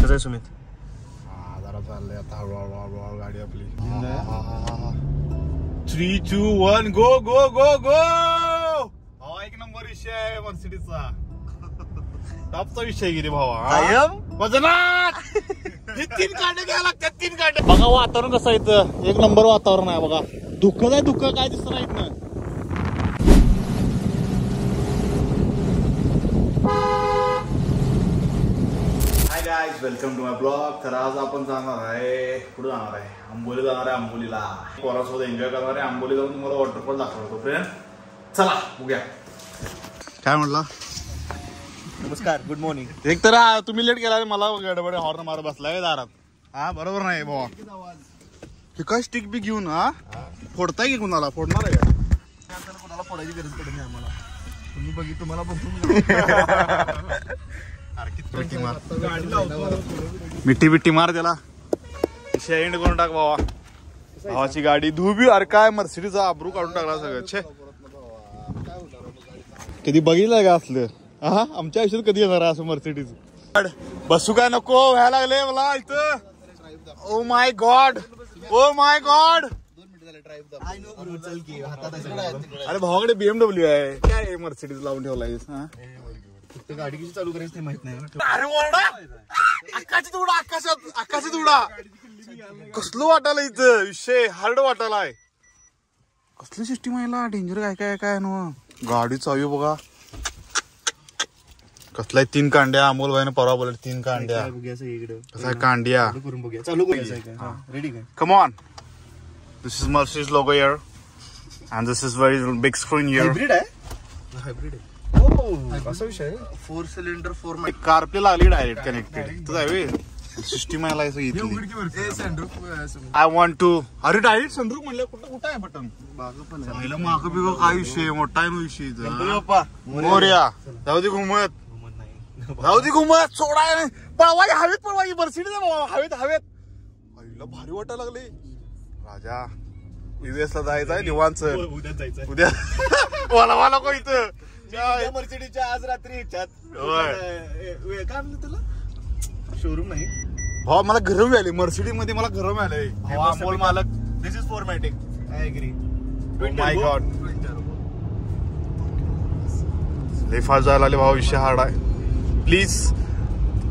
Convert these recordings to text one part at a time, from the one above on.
कसं आहे सुमित? जरा चाललंय आता हळूहळू गाडी आपली. 3, 2, 1 गो गो गो गो. भावा एक नंबर विषय आहे मर्सिडीजचा. टॉपचा विषय गिरी भावा. वजनात हे 3 कांडे घ्यायला लागतात. 3 कांडे. बघा वातावरण कसं आहे इथं. एक नंबर वातावरण आहे बघा. धुकं काय धुकं काय दिसत नाही इथनं. Welcome to my blog. तर आज आपण जाणार आहे कुठे जाणार आहे? आंबोली जाणार आहे. आंबोलीला पोरासोबत एन्जॉय करणार आहे. आंबोली जाऊन तुम्हाला वॉटरफॉल दाखवतो फ्रेंड. चला बघूया. काय म्हटलं? नमस्कार, गुड मॉर्निंग. एक तर तुम्ही लेट केला मला गडबड हॉर्न मारत बसलाय दारात. हा बरोबर नाही भावा. हे काय स्टिक बी घेऊन हा फोडताय की कुणाला? फोडणार आहे का? कोणाला फोडायची गरज पडत नाही आम्हाला. तुम्ही बघित तुम्हाला बघून मिठी बिट्टी मार त्याला. एंड करून टाक भावा. भावाची गाडी धुबी. अरे काय मर्सिडीचा आबरू काढून टाकला सगळं. छे कधी बघितलं का असलं? हा आमच्या आयुष्यात कधी येणार असं मर्सिडीज? बसू काय नको व्हायला लागले मला इथं. Oh my God, oh my God. अरे भावाकडे BMW आहे. काय मर्सिडीज लावून ठेवलाय? गाडी कशी चालू करायची माहित नाही. अरे ओरडा. आकाशात उडा. आकाशात उडा. कसलं वाटायला इथं विषय हार्ड वाटायलाय. कसली सिस्टीम आहे डेंजर. काय काय काय ना गाडी चावी बघा. कसलाय 3 कांड्या. अमोल भाईने परवा बोलले 3 कांड्या. कसा कांड्या करून बघूया. चालू करूया. रेडी काय? Come on. This is Mercedes logo here and this is very big screen here. Hybrid आहे. हायब्रिड आहे. असा विषय आहे. 4 सिलेंडर 4 माइक. कारप्ले लागली डायरेक्ट कनेक्टेड. तुझा सिस्टीम आहे लायचं इथली. I want to. अरे डायरेक्ट सनरूफ म्हणलं. कुठं आहे बटन? माग बिग काय विषय मोठा आहे. विषय मोर्या. जाऊ दे घुमत. जाऊ दे घुमत. सोडा पळवाई हवेत. पळवाई मर्सिडीज हवेत हवेत. आईला भारी वाटायला लागले. राजा युएस ला जायचं आहे निवांत. उद्या जायचं उद्या. वाला को इथं मर्सिडीजच्या आज रात्री काय म्हणलं तुला? शोरूम नाही भावा. मला गरम आली मर्सिडीज मध्ये. मला गरम आलंय. अमोल मालक. This is four matic. I agree. My god लय फास्ट जायला आले भावा. विषय हार्ड आहे. प्लीज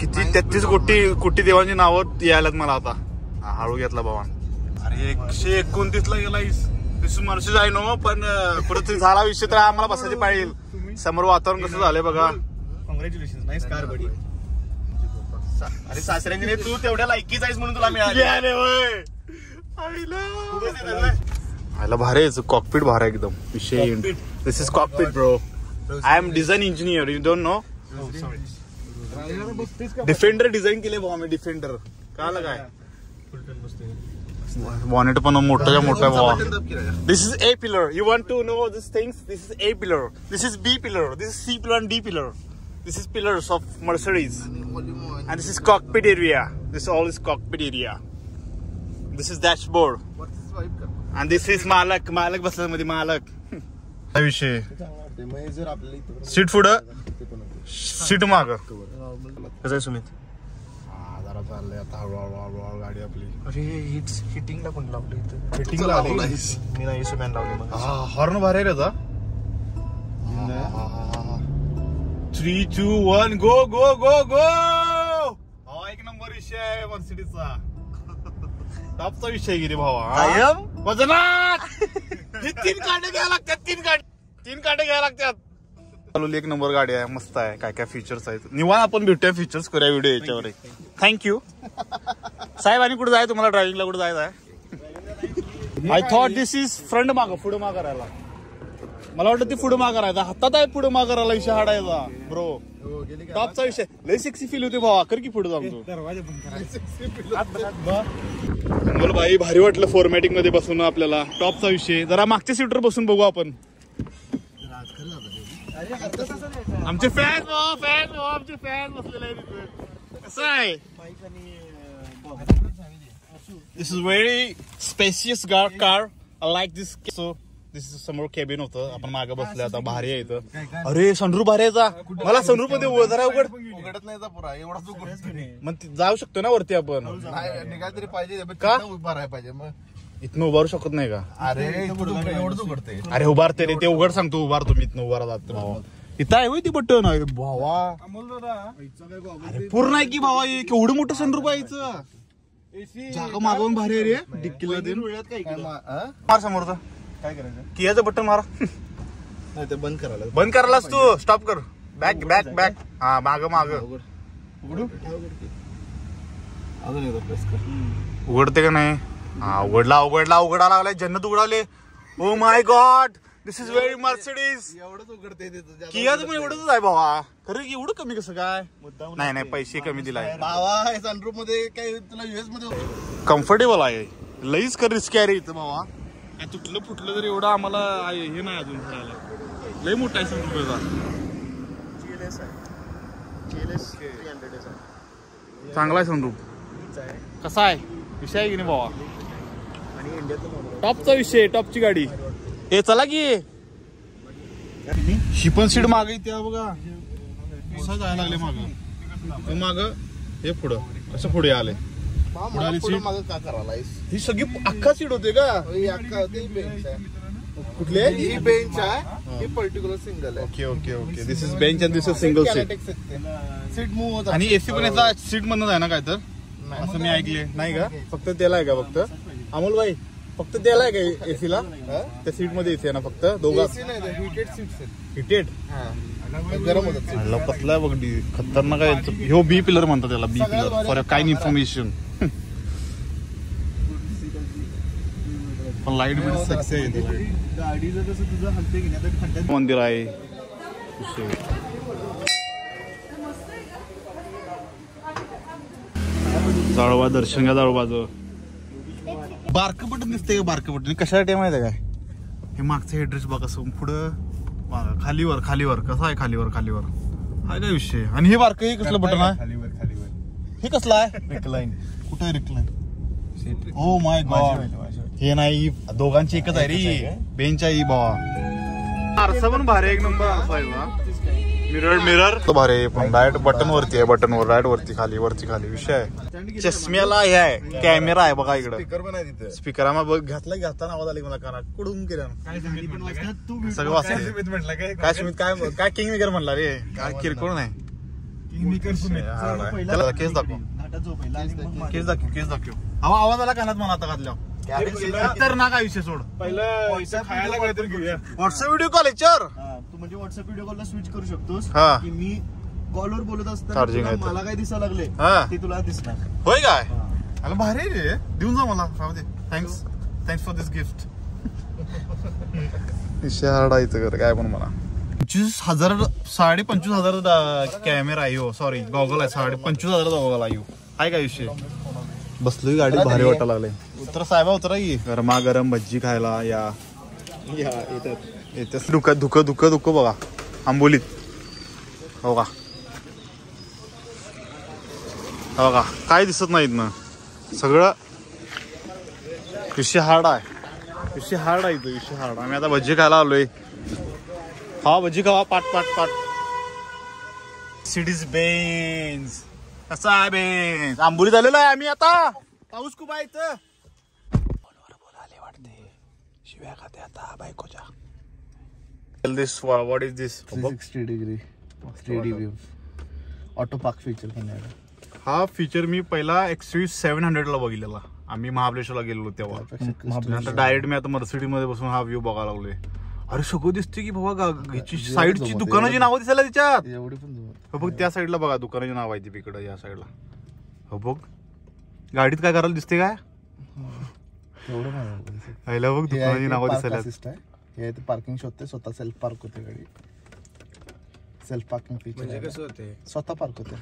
किती 33 कोटी देवांची नावं यायलात मला आता. हळू घेतला भावा. अरे 129 ला गेलायस. मर्सिडीज आहे नो पण परत झाला विषय तर आम्हाला बसायची पाहिजे. समोर वातावरण कसं झालंय बघा. कॉंग्रॅच्युलेशन. नाईस कार बडी. अरे सासऱ्यांनी तू तेवढ्या लायकीच आहेस म्हणून तुला मिळाली. आयला भारी आहे. कॉकपिट भारी आहे एकदम. विषय this is cockpit bro. I am design engineer. You don't know. Defender design केले भाऊ आम्ही. डिफेंडर कळालं काय? बॉनेट पण मोठा भावा. दिस is A pillar. You want to know these things? This is A pillar. This is B pillar. This is C pillar and D pillar. This is pillars of Mercedes. And this is cockpit area. This all is cockpit area. This is dashboard. And this is मालक. मालक बसला मध्ये मालक. काय विषय? Seat पुढं seat माग. कसं आहे सुमित? जरा चाललंय आता हळूहळू गाडी आपली. अरे हीच हिटिंगला कोण लावली इथं? हिटिंगला मी नाही सुमॅन लावली मग. हॉर्न भारी आहे त्याचा. 3, 2, 1 गो गो गो गो. एक नंबर विषय आहे मर्सिडीजचा. टॉपचा विषय गिरी भावा. वजनात हे 3 कांडे घ्यायला लागतात. 3 कांडे घ्यायला लागतात. चालू एक नंबर गाडी आहे. मस्त आहे. काय काय फीचर्स आहेत निवांत आपण भेटूया. फीचर्स करूया व्हिडिओ याच्यावर. थँक्यू साहेब. आणि कुठे जाय तुम्हाला? ड्रायव्हिंगला कुठे जायचं आहे? I thought this is front माग. पुढे माग करायला. मला वाटतं ती पुढे माग करायचा. हातात आहे पुढे माग करायला विषय हाडायचा ब्रो. टॉपचा विषय लय सेक्सी फील होते भावा. कर की पुढे जातो. बोल भाई भारी वाटलं 4मॅटिक मध्ये बसून आपल्याला. टॉपचा विषय. जरा मागच्या सीटवर बसून बघू आपण. आमचे फॅन आमचे फॅन बसलेले आहेत. कसं आहे? This is very spacious car. I like this. So this is समोर केबिन होतं. आपण मागे बसले आता. भारी आहे इथं. अरे सनरूफ भारी आहे. मला सनरूफ मध्ये जरा उघड. उघडत नाही पुरा एवढाच उघडतो. मग जाऊ शकतो ना वरती आपण. निघाय तरी पाहिजे का उभा राहायला पाहिजे मग. इथनं उभारू शकत नाही का? अरे एवढंच उघडते. अरे उभारते रे ते उघड सांगतो उभारतो मी इथनं उभारा जातो भावा. इथं आहे होय ती बटन आहे भावा. अरे पूर्ण आहे की भावा हे केवढं मोठं सनरूफ आहे इथं. जागा मागवून भारी आहे रे डिक्कीला देऊन. मार समोरचा काय करायचं कियाचं बटन मारा. नाही ते बंद करायला. बंद करायलाच तू स्टॉप कर. Back back back. हा माग माग उघडू अजून एकदा प्रेस कर. उघडते का नाही? हा उघडला उघडा लागलाय. जन्नत उघडाले. Oh my God this is very Mercedes. एवढंच उघडते कियाचं पण एवढंच आहे भावा. खरं की एवढं कमी कसं काय? नाही पैसे कमी दिलाय भावा. सनरूफ मध्ये काय तुला युएस मध्ये कम्फर्टेबल आहे. लईच कर रिस्क आहे रे इथं भावा. तुटलं फुटलं तर एवढं आम्हाला हे नाही अजून करायला. लई मोठा आहे सनरूफ. चांगला आहे सनरूफ. कसा आहे विषय आहे की नाही भावा? टॉपचा विषय टॉपची गाडी. हे चला की ही पण सीट माग त्या बघा कसं जायला लागले माग माग. हे पुढं असं पुढे आले. पुढे आली सीट. का करायला ही सगळी अख्खा सीट होते का? बेंच आहे. कुठले? ही बेंच आहे. ही पर्टिक्युलर सिंगल आहे. Okay okay okay. This is bench and this is single seat. Seat move होत. आणि एसी पण याचा सीट मधून आहे ना काय तर असं मी ऐकले. नाही का? फक्त त्याला आहे का? फक्त अमोल भाई फक्त त्याला आहे का एसीला? त्या सीट मध्ये एसी आहे ना फक्त दोघं? हिटेड सीट्स हिटेड गरम होतात. पतला बघ खतरनाक आहे. ह्यो बी पिलर म्हणतात त्याला. बी पिलर फॉर काइंड इन्फॉर्मेशन. पण लाईट बिल सक्सेस आहे. गाडीचं कसं तुझं हलते की नाही खड्ड्यात. मंदिर आहे. जाळोबा दर्शन घ्या जाळोबाचं. बारकं बटन दिसतंय का? बारकं बटन कशासाठी माहिती आहे काय? हे मागचं हेड्रेस बघा कसं पुढं खालीवर कसं आहे? खालीवर हाय काय विषय? आणि हे बारकं हे कसलं बटन आहे? खालीवर हे कसलं आहे? रिक्लाइन. कुठं आहे रिक्लाइन? Oh my God. हे नाही दोघांची एकच आहे रे. बेंच आहे भावा. आरसा पण भारी एक नंबर आरसा आहे. मिरर तो भारी पण डायरेक्ट बटन वरती आहे. बटनवर डायरेक्ट वरती खाली विषय आहे. चष्म्याला हे आहे कॅमेरा आहे बघा इकडं. स्पीकर पण आहे तिथे. स्पीकर बघ घातला आवाज आली मला कानात कुडून केलं सगळं वाचलं. काय सुमित काय किंग मेकर म्हणला रे? काय किरकोळ नाही. त्याला केस दाखव. केस दाखव. आवाज आला कानात मला आता घातल्यावर. तर ना काय विषय सोड. पहिलं खायला काहीतरी घेऊया. व्हॉट्सअप व्हिडिओ कॉल याच्यावर तू म्हणजे व्हॉट्सअप व्हिडिओ कॉलला स्विच करू शकतोस. हा. की मी कॉलवर बोलत Charging असताना आहे मला काय दिसायला लागले हा. ते तुला दिसणार. होय काय? अरे भारी रे. देऊन जा मला. Thanks for this gift. हार्डायचं कर काय पण मला. 25,000 25,000 कॅमेरा आहे. हो सॉरी गॉगल आहे. 25,000 गॉगल आहे. आहे काय विषय? बसलोय गाडी भारी वाटायला लागले. उतरा साहेबा उतरा की. गरम भज्जी खायला या येते. धुक बघा आंबोलीत. हो का? काय दिसत नाहीत ना सगळं. विषय हार्ड आहे. विषय हार्ड. आम्ही आता भज्जी खायला आलोय. भज्जी खावा पाट. सिटीज बेंच कसा आहे बेंच? आंबोलीत आलेलो आहे आम्ही आता. पाऊस खूप आहे इथं. बोलाले वाटते. शिव्या खाते आता बायकोच्या. What is this? 360 degree 3D view. Auto park feature पण आहे. हा फीचर मी पहिला XUV700 ला बघितलेला. आम्ही महाबळेश्वरला गेलो तेव्हा. नंतर डायरेक्ट मी आता मर्सिडीज मध्ये बसून हा व्ह्यू बघायला लागलोय. अरे सगळं दिसते की बाबा. साईडची दुकानाची नावं दिसायला त्याच्यात. एवढी पण बघ त्या साईडला बघा दुकानाची नाव आहे ती इकडं या साईडला. हो बघ गाडीत काय करायला दिसते काय? पहिला बघ दुकानाची नावं दिसायला. हे पार्किंग शोधते. स्वतः सेल्फ पार्क होते गाडी. सेल्फ पार्किंग फीचर कसं होते? स्वतः पार्क होते.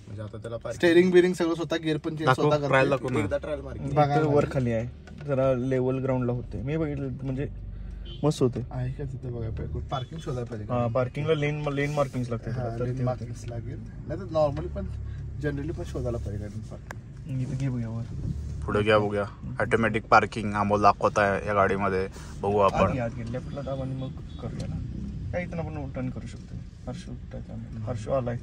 म्हणजे आता त्याला स्टेरिंग बिरिंग सगळं स्वतः गिअर पण स्वतः ट्रायल दाखव ना. ट्रायल मार्किंग वर खाली आहे. जरा लेवल ग्राउंडला होते. मी बघितलं म्हणजे मस्त होते. आहे का तिथे बघा पाहिजे. पार्किंग शोधायला पाहिजे. पार्किंगला लेन मार्किंग लागते. मार्किंग लागेल नाही तर नॉर्मली पण जनरली पण शोधायला पाहिजे गाडी. इथे घे बघा वर. पुढे घ्या बघूया. ऑटोमॅटिक पार्किंग आम्हाला दाखवत आहे या गाडीमध्ये. बघू आपण. लेफ्टला दाब आणि मग करूया ना. काही इथं आपण टर्न करू शकतो. हर्ष आलाय.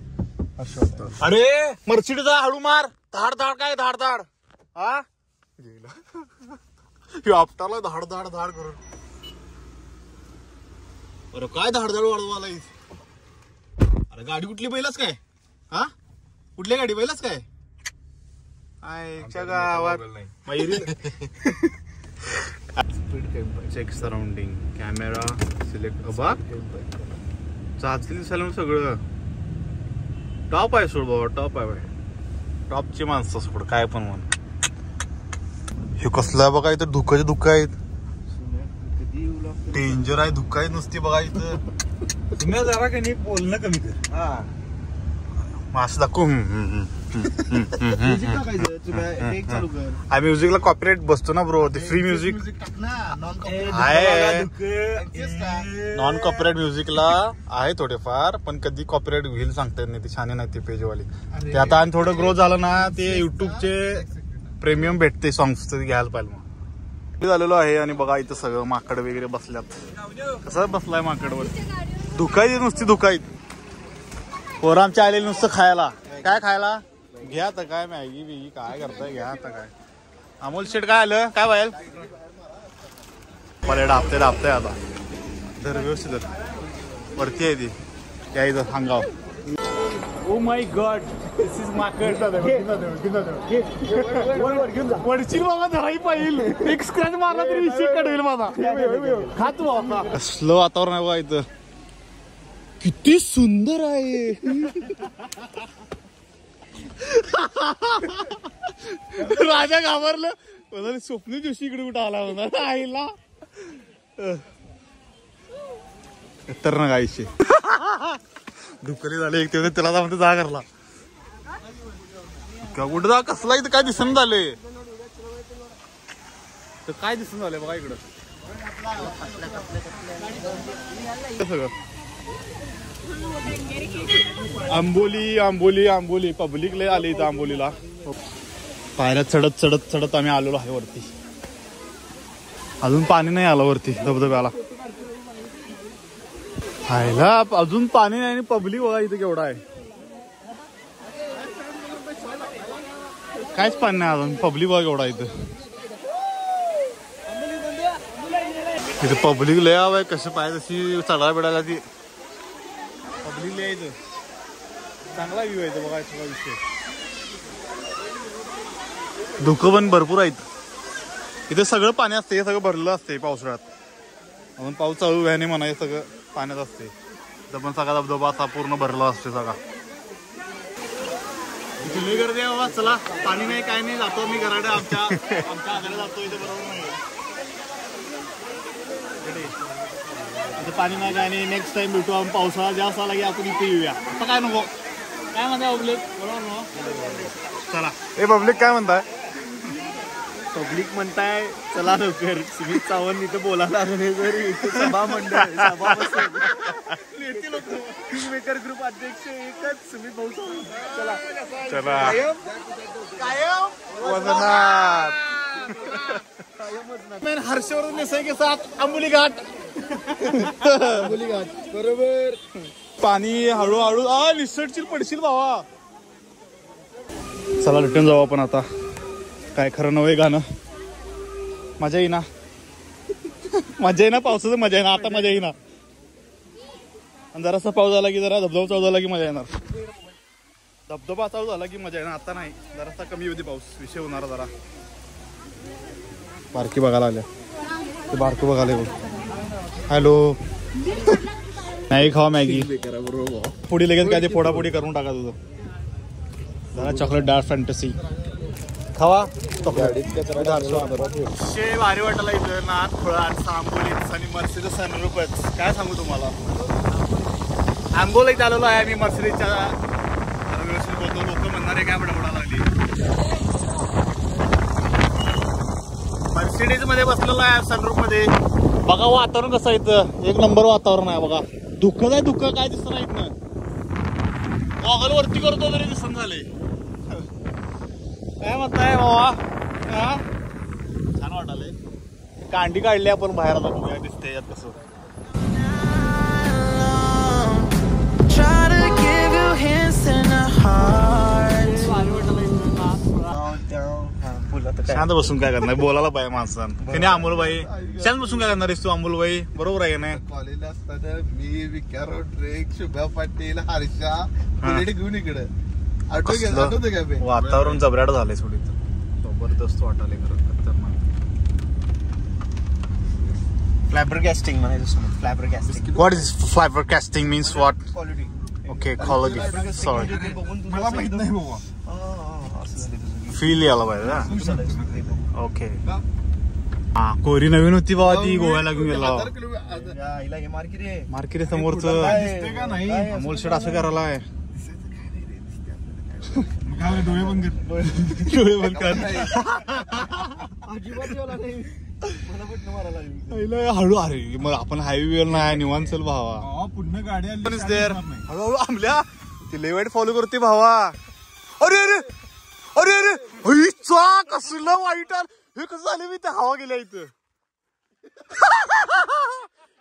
अरे मर्सिडीचा हळू मार. धाड धाड काय धाड धाड हा गेला आपटाला धाड धाड धाड करून. अरे काय धाड धाड वाढवायला. अरे गाडी कुठली पहिलाच काय हा कुठली गाडी पहिलाच काय आयच्या गावात चेक सराउंडिंग कॅमेरा सिलेक्ट अबा चाचली दिसायला सगळं टॉप आहे सोड बाबा टॉप आहे टॉपची माणसं सोड काय पण म्हण. हे कसलं आहे बघा इथं धुकाचे धुका आहेत डेंजर आहे धुका आहेत नुसती बघा इथं. तुम्ही जरा काही बोलणं कमी कर. असं दाखवू म्युझिकला कॉपीराइट बसतो ना ब्रो ते फ्री म्युझिक आहे नॉन कॉपीराइट म्युझिकला आहे थोडेफार पण कधी कॉपीराइट घेईल सांगता येत नाही ते छान नाही ते पेजवाली ते आता आणि थोडं ग्रो झालं ना ते युट्यूबचे प्रीमियम भेटते सॉंग्स ते घ्यायला पाहिजे मग झालेलो आहे. आणि बघा इथं सगळं माकड वगैरे बसल्यात कसं बसलाय माकडवर धुकायची नुसती धुकायत पोरं आमच्या आलेली नुसतं खायला काय खायला घ्या आता काय मॅगी बिगी काय करताय घ्या आता काय. अमोल शेट काय आलं काय बाहेर मला डाबते डाबताय आता धर व्यवस्थित वरती आहे ती त्या इथं सांगाव. Oh my God this is माकड वडशील बाबा धराई पाहिजे एक स्क्रॅच मारला तरी विषय कडवेल माझा खात बाबा. स्लो वातावरण आहे बघा इथं किती सुंदर आहे. राजा घाबरलं स्वप्न जोशी इकडे कुठं आला होता आईला तर ना गायचे धुकली झाले एक तेव्हा त्याला म्हणते जा करला कुठं जा कसला इथं काय दिसन झाले तर काय दिसून झालंय बघा इकडं सगळं आंबोली आंबोली आंबोली पब्लिक लय आले इथं आंबोलीला. पायऱ्या चढत चढत चढत आम्ही आलेलो आहे वरती. अजून पाणी नाही आलं वरती धबधब्याला खायला अजून पाणी नाही आणि पब्लिक बघा इथं केवढा आहे कायच पाणी नाही अजून पब्लिक बघा केवढा इथं. इथं पब्लिक लय हवंय कसं पाहिजे तशी चढायला बिडायला ती पब्लिक लय इथं चांगला व्ह्यू आहे बघा सगळा विषय. धुकं पण भरपूर आहेत इथे सगळं पाणी असते हे सगळं भरलेलं असते पावसाळ्यात म्हणून पाऊस चालू व्हायने म्हणा हे सगळं पाण्यात असते इथं पण सगळा धबधबा असा पूर्ण भरला असते सगळा. तुम्ही गर्दी आहे बाबा चला पाणी नाही काय नाही जातो मी घराडे आमच्या आजाला जातो इथे बरोबर नाही इथे पाणी नाही काय नाही. नेक्स्ट टाइम भेटू आपण पावसाळा जास्त आला की आपण इथे येऊया आता काय नको काय म्हणताय पब्लिक बरोबर ना चला हे पब्लिक काय म्हणताय पब्लिक म्हणताय चला लवकर सुमित सावंत इथं बोलायला आले जरी सभा मंडळ सभा मेकर ग्रुप अध्यक्ष एकच सुमित भाऊ सावंत चला चला हर्षवर्धन देसाई के साथ आंबोली घाट आंबोली घाट बरोबर. पाणी हळूहळू निसटशील पडशील बाबा. चला रिटर्न जाऊ आपण आता काय खरं नव्हे गाणं मजा येईना मजा येईना पावसाचं मजा येईना आता मजा येईना आणि जरासा पाऊस झाला की जरा धबधबा चालू झाला की मजा येणार धबधबा चालू झाला की मजा येणार आता नाही जरासा कमी होती पाऊस विषय होणार जरा. बारकी बघायला आल्या ते बारकं बघायला हॅलो मॅगी खावा मॅगी पुढे लगेच काय ते फोडापोडी करून टाका तुझं जरा चॉकलेट डार्क फॅन्टसी खावा भारी वाटायला इथं नाथ फळाट आंबोलीत आणि मर्सिडीज सनरूपच काय सांगू तुम्हाला. आंबोलीत आलेलो आहे आम्ही मर्सिडीजच्या व्यवस्थित बोलतो लोक म्हणणारे काय बडबडा लागली मर्सिडीज मध्ये बसलेलो आहे सनरूफ मध्ये बघा वातावरण कसं आहे इथं एक नंबर वातावरण आहे बघा. धुकं आहे धुकं काय दिसत नाही इथनं गॉगल वरती करतो तरी दिसत झाले काय म्हणताय बाबा छान वाटाले कांडी काढली आपण बाहेर आता बघूया दिसते यात कसं. Try to give you hints and heart. शांत बसून काय करणार बोलायला पाहिजे माणसानं त्याने अमोल भाई शांत बसून काय करणार तू अमोल भाई बरोबर आहे ना कॉलेजला असताना मी विकार ड्रेक शुभा पाटील हर्षा बुलेट घेऊन इकडे आठवतं काय बे? वातावरण जबराट झालंय थोडी जबरदस्त वाटायला खरं खतरनाक फ्लॅबरकास्टिंग म्हणायचं फ्लॅबरकास्टिंग व्हॉट इज फ्लॅबरकास्टिंग means what quality okay quality sorry मला माहित नाही बाबा फील यायला पाहिजे ना ओके हा कोरी नवीन होती बाबा ती गोव्याला घेऊन गेला हिला हे मार्की रे मार्केट समोरच दिसते का नाही अमोल शेट असं करायला आहे काय डोळे बंद कर डोळे बंद कर अजिबात जेवला नाही मला पण मारायला लागली पहिलं हळू अरे मग आपण हायवे वर नाही निवांत चल भावा पुन्हा गाडी आली देर हळूहळू आमल्या ती लय वाईट फॉलो करते भावा अरे अरे अरे अरे चा कसलं वाईट हे कसं झालं मी त्या हवा गेल्या इथं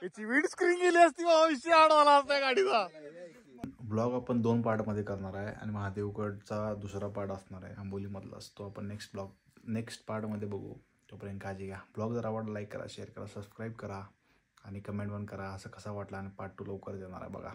याची विंड स्क्रीन गेली असती भावा विषय आडवाला असता गाडीचा ब्लॉग आपण 2 पार्ट मध्ये करणार आहे आणि महादेवगडचा दुसरा पार्ट असणार आहे आंबोली मधला तो आपण नेक्स्ट पार्ट मध्ये बघू तोपर्यंत काळजी घ्या ब्लॉग जर आवडला लाईक करा शेअर करा सबस्क्राईब करा आणि कमेंट पण करा असं कसा वाटला आणि पार्ट 2 लवकर येणार आहे बघा